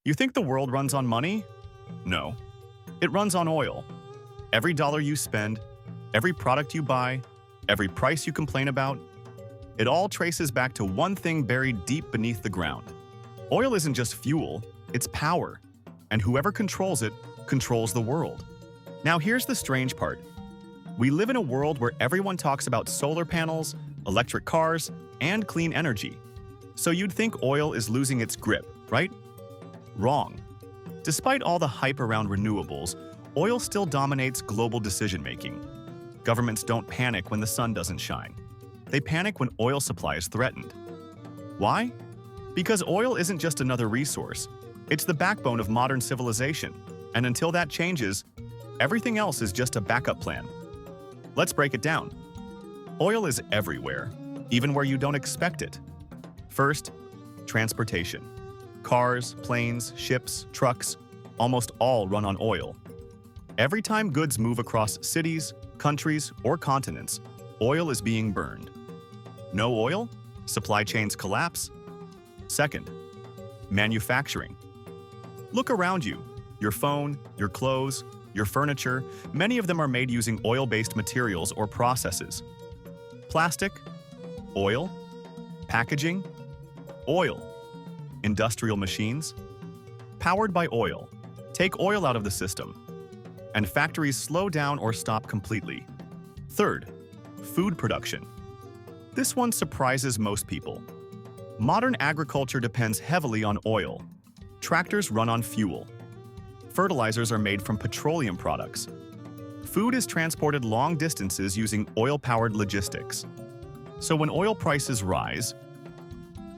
You think the world runs on money? No. It runs on oil. Every dollar you spend, every product you buy, every price you complain about, it all traces back to one thing buried deep beneath the ground. Oil isn't just fuel, it's power. And whoever controls it, controls the world. Now here's the strange part. We live in a world where everyone talks about solar panels, electric cars, and clean energy. So you'd think oil is losing its grip, right? Wrong. Despite all the hype around renewables, oil still dominates global decision-making. Governments don't panic when the sun doesn't shine. They panic when oil supply is threatened. Why? Because oil isn't just another resource. It's the backbone of modern civilization. And until that changes, everything else is just a backup plan. Let's break it down. Oil is everywhere, even where you don't expect it. First, transportation. Cars, planes, ships, trucks, almost all run on oil. Every time goods move across cities, countries, or continents, oil is being burned. No oil? Supply chains collapse. Second, manufacturing. Look around you. Your phone, your clothes, your furniture, many of them are made using oil-based materials or processes. Plastic, oil. Packaging, oil. Industrial machines, powered by oil. Take oil out of the system, and factories slow down or stop completely. Third, food production. This one surprises most people. Modern agriculture depends heavily on oil. Tractors run on fuel. Fertilizers are made from petroleum products. Food is transported long distances using oil-powered logistics. So when oil prices rise,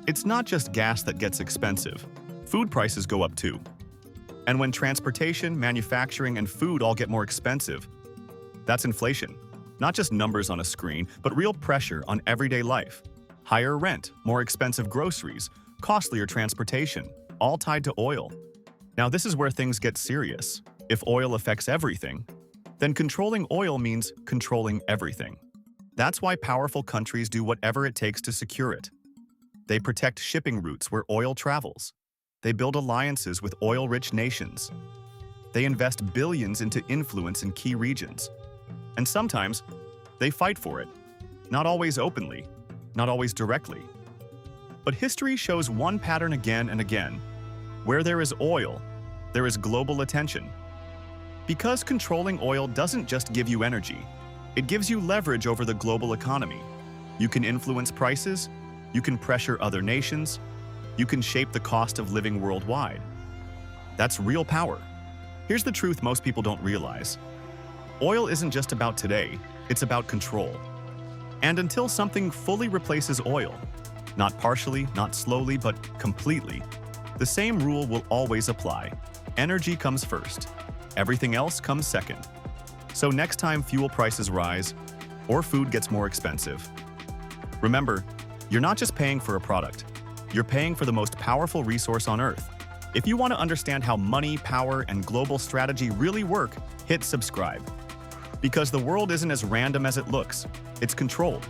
it's not just gas that gets expensive. Food prices go up too. And when transportation, manufacturing, and food all get more expensive, that's inflation. Not just numbers on a screen, but real pressure on everyday life. Higher rent, more expensive groceries, costlier transportation, all tied to oil. Now this is where things get serious. If oil affects everything, then controlling oil means controlling everything. That's why powerful countries do whatever it takes to secure it. They protect shipping routes where oil travels. They build alliances with oil-rich nations. They invest billions into influence in key regions. And sometimes, they fight for it. Not always openly, not always directly. But history shows one pattern again and again. Where there is oil, there is global attention. Because controlling oil doesn't just give you energy, it gives you leverage over the global economy. You can influence prices, you can pressure other nations, you can shape the cost of living worldwide. That's real power. Here's the truth most people don't realize. Oil isn't just about today, it's about control. And until something fully replaces oil, not partially, not slowly, but completely, the same rule will always apply. Energy comes first. Everything else comes second. So next time fuel prices rise, or food gets more expensive, remember, you're not just paying for a product, you're paying for the most powerful resource on Earth. If you want to understand how money, power, and global strategy really work, hit subscribe. Because the world isn't as random as it looks, it's controlled.